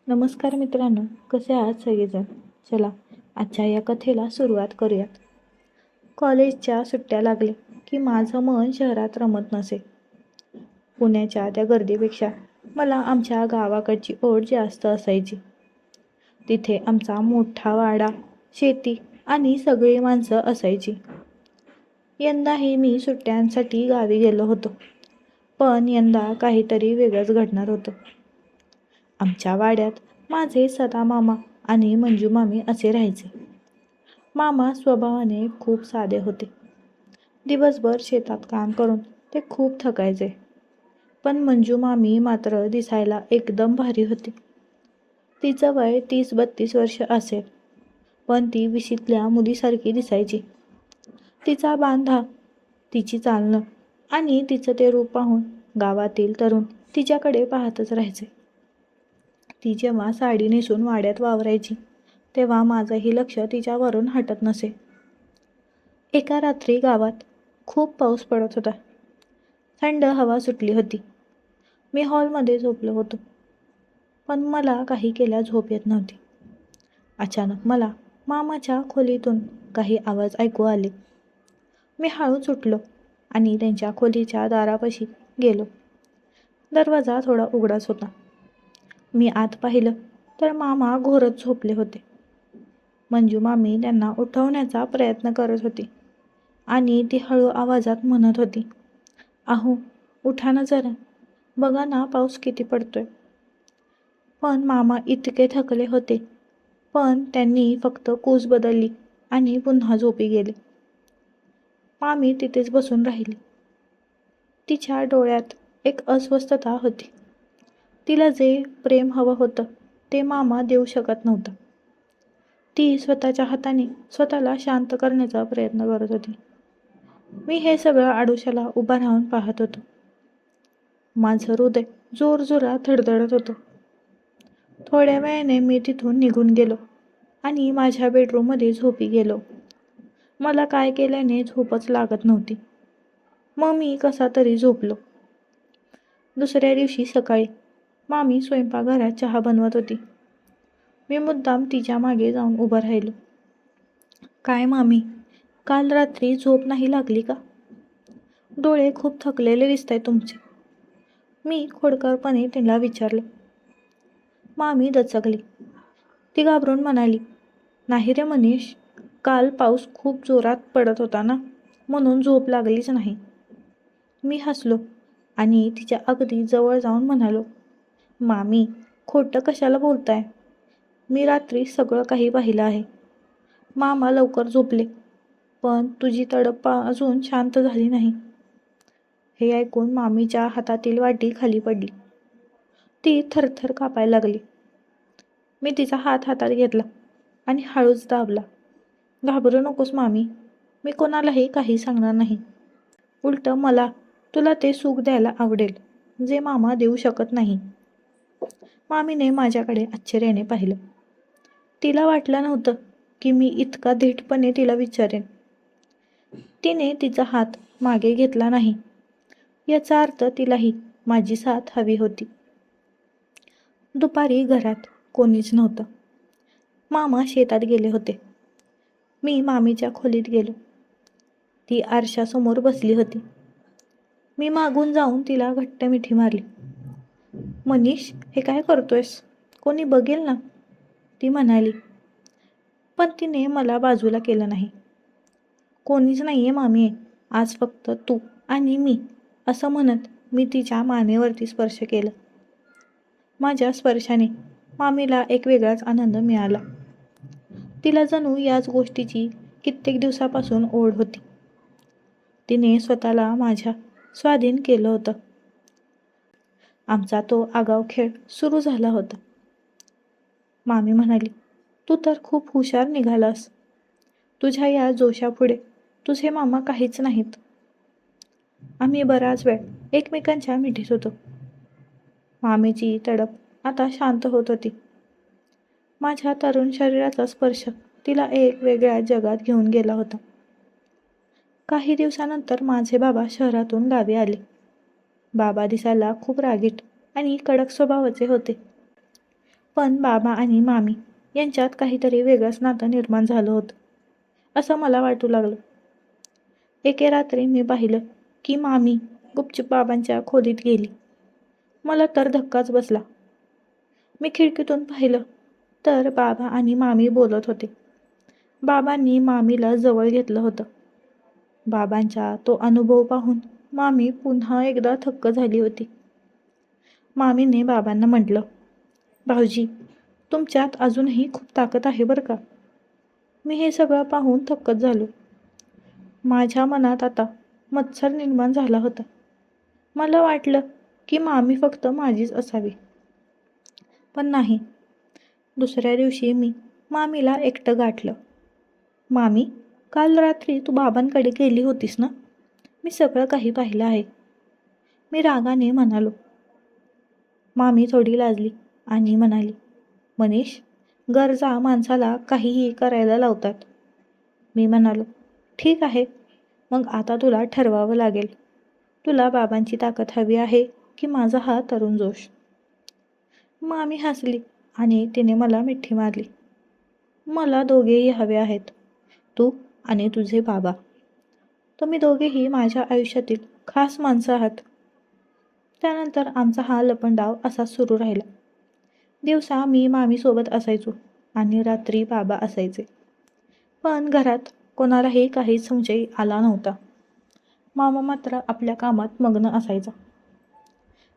नमस्कार मित्रांनो, कसे आहात सगळेजण? चला आजच्या या कथेला सुरुवात करूयात. कॉलेजच्या सुट्ट्या लागल्या की माझं मन शहरात रमत नसे. पुण्याच्या त्या गर्दीपेक्षा मला आमच्या गावाकडची ओढ जास्त असायची. तिथे आमचा मोठा वाडा, शेती आणि सगळी माणसं असायची. यंदाही मी सुट्ट्यांसाठी गावी गेलो होतो, पण यंदा काहीतरी वेगळंच घडणार होतं. आमच्या वाड्यात माझे सदा मामा आणि मंजू मामी असे राहायचे. मामा स्वभावाने खूप साधे होते. दिवसभर शेतात काम करून ते खूप थकायचे. पण मंजू मामी मात्र दिसायला एकदम भारी होती. तिचं वय 30-32 वर्ष असेल, पण ती विशीतल्या मुलीसारखी दिसायची. तिचा बांधा, तिची चालणं आणि तिचं ते रूप पाहून गावातील तरुण तिच्याकडे पाहतच राहायचे. ती जेव्हा साडी नेसून वाड्यात वावरायची तेव्हा माझंही लक्ष तिच्यावरून हटत नसे. एका रात्री गावात खूप पाऊस पडत होता. थंड हवा सुटली होती. मी हॉलमध्ये झोपलो होतो, पण मला काही केल्या झोप येत नव्हती. अचानक मला मामाच्या खोलीतून काही आवाज ऐकू आले. मी हळूच उठलो आणि त्यांच्या खोलीच्या दारापाशी गेलो. दरवाजा थोडा उघडाच होता. मी आत पाहिलं तर मामा घोरत झोपले होते. मंजू मामी त्यांना उठवण्याचा प्रयत्न करत होती आणि ती हळू आवाजात म्हणत होती, "अहो, उठा ना जरा, बघा ना पाऊस किती पडतोय." पण मामा इतके थकले होते, पण त्यांनी फक्त कूस बदलली आणि पुन्हा झोपी गेले. मामी तिथेच बसून राहिली. तिच्या डोळ्यात एक अस्वस्थता होती. तिला जे प्रेम हवं होतं ते मामा देऊ शकत नव्हता. ती स्वतःच्या हाताने स्वतःला शांत करण्याचा प्रयत्न करत होती. मी हे सगळं आडोशाला उभा राहून पाहत होतो. माझं हृदय जोरजोरात धडधडत होतं. थोड्या वेळाने मी तिथून निघून गेलो आणि माझ्या बेडरूममध्ये झोपी गेलो. मला काय केल्याने झोपच लागत नव्हती. मग मी कसा तरी झोपलो. दुसऱ्या दिवशी सकाळी मामी स्वयंपाकघरात चहा बनवत होती. मी मुद्दाम तिच्या मागे जाऊन उभं राहिलो. "काय मामी, काल रात्री झोप नाही लागली का? डोळे खूप थकलेले दिसताय तुमचे." मी खोडकरपणे तिला विचारलं. मामी दचकली. ती घाबरून म्हणाली, "नाही रे मनीष, काल पाऊस खूप जोरात पडत होता ना, म्हणून झोप लागलीच नाही." मी हसलो आणि तिच्या अगदी जवळ जाऊन म्हणालो, "मामी, खोटं कशाला बोलताय? मी रात्री सगळं काही पाहिलं आहे. मामा लवकर झोपले, पण तुझी तडप अजून शांत झाली नाही." हे ऐकून मामीच्या हातातील वाटी खाली पडली. ती थरथर कापायला लागली. मी तिचा हात हातात घेतला आणि हळूच दाबला. "घाबरू नकोस मामी, मी कोणालाही काही सांगणार नाही. उलटं मला तुला ते सुख द्यायला आवडेल, जे मामा देऊ शकत नाही." मामीने माझ्याकडे आश्चर्याने पाहिलं. तिला वाटलं नव्हतं की मी इतका धीटपणे तिला विचारेन. तिने तिचा हात मागे घेतला नाही. याचा अर्थ तिलाही माझी साथ हवी होती. दुपारी घरात कोणीच नव्हतं. मामा शेतात गेले होते. मी मामीच्या खोलीत गेलो. ती आरशासमोर बसली होती. मी मागून जाऊन तिला घट्ट मिठी मारली. "मनीष, हे काय करतोयस? कोणी बघेल ना," ती म्हणाली. पण तिने मला बाजूला केलं नाही. "कोणीच नाहीये मामी, आज फक्त तू आणि मी," असं म्हणत मी तिच्या मानेवरती स्पर्श केलं. माझ्या स्पर्शाने मामीला एक वेगळाच आनंद मिळाला. तिला जणू याच गोष्टीची कित्येक दिवसापासून ओढ होती. तिने स्वतःला माझ्या स्वाधीन केलं होतं. आमचा तो आगाऊ खेळ सुरू झाला होता. मामी म्हणाली, "तू तर खूप हुशार निघालास. तुझ्या या जोशापुढे तुझे मामा काहीच नाहीत." आम्ही बराच वेळ एकमेकांच्या मिठीत होतो. मामीची तडप आता शांत होत होती. माझ्या तरुण शरीराचा स्पर्श तिला एक वेगळ्या जगात घेऊन गेला होता. काही दिवसानंतर माझे बाबा शहरातून गावी आले. बाबा दिसायला खूप रागीट आणि कडक स्वभावाचे होते. पण बाबा आणि मामी यांच्यात काहीतरी वेगळंच नातं निर्माण झालं होतं असं मला वाटू लागलं. एके रात्री मी पाहिलं की मामी गुपचूप बाबांच्या खोलीत गेली. मला तर धक्काच बसला. मी खिडकीतून पाहिलं तर बाबा आणि मामी बोलत होते. बाबांनी मामीला जवळ घेतलं होतं. बाबांचा तो अनुभव पाहून मामी पुन्हा एकदा थक्क झाली होती. मामीने बाबांना म्हटलं, भाऊजी, तुमच्यात अजूनही खूप ताकद आहे बरं का. मी हे सगळं पाहून थक्कच झालो. माझ्या मनात आता मत्सर निर्माण झाला होता. मला वाटलं की मामी फक्त माझीच असावी. पण नाही. दुसऱ्या दिवशी मी मामीला एकटं गाठलं. मामी, काल रात्री तू बाबांकडे गेली होतीस ना? मी सगळं काही पाहिलं आहे. मी रागाने म्हणालो. मामी थोडी लाजली आणि म्हणाली, मनीष, गरजा माणसाला काहीही करायला लावतात. मी म्हणालो, ठीक आहे, मग आता तुला ठरवावं लागेल. तुला बाबांची ताकद हवी आहे की माझा हा तरुण जोश? मामी हसली आणि तिने मला मिठी मारली. मला दोघेही हवे आहेत, तू आणि तुझे बाबा. तुम्ही दोघेही माझ्या आयुष्यातील खास माणसं आहात. त्यानंतर आमचा हा लपंडाव असा सुरू राहिला. दिवसा मी मामीसोबत असायचो आणि रात्री बाबा असायचे. पण घरात कोणालाही काही संशय आला नव्हता. मामा मात्र आपल्या कामात मग्न असायचा.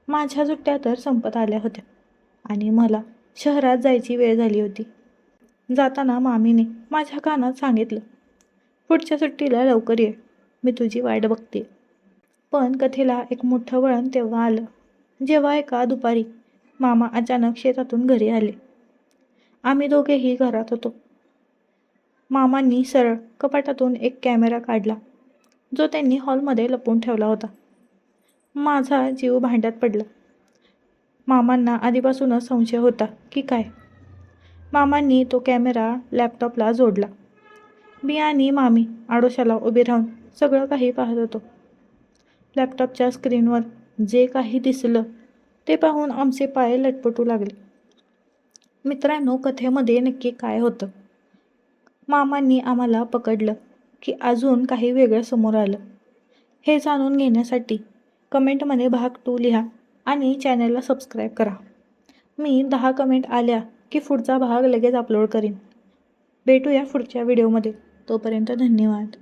माझ्या सुट्ट्या तर संपत आल्या होत्या आणि मला शहरात जायची वेळ झाली होती. जाताना मामीने माझ्या कानात सांगितलं, पुढच्या सुट्टीला लवकर ये, मी तुझी वाट बघते. पण कथेला एक मोठं वळण तेव्हा आलं जेव्हा एका दुपारी मामा अचानक शेतातून घरी आले. आम्ही दोघेही घरात होतो. मामांनी सरळ कपाटातून एक कॅमेरा काढला जो त्यांनी हॉलमध्ये लपवून ठेवला होता. माझा जीव भांड्यात पडला. मामांना आधीपासूनच संशय होता की काय. मामांनी तो कॅमेरा लॅपटॉपला जोडला. मी आणि मामी आडोशाला उभे राहून सगळं काही पाहत होतो. लॅपटॉपच्या स्क्रीनवर जे काही दिसलं ते पाहून आमचे पाय लटपटू लागले. मित्रांनो, कथेमध्ये नक्की काय होतं? मामांनी आम्हाला पकडलं की अजून काही वेगळं समोर आलं? हे जाणून घेण्यासाठी कमेंटमध्ये भाग 2 लिहा आणि चॅनलला सबस्क्राईब करा. मी 10 कमेंट आल्या की पुढचा भाग लगेच अपलोड करीन. भेटूया पुढच्या व्हिडिओमध्ये. तोपर्यंत धन्यवाद.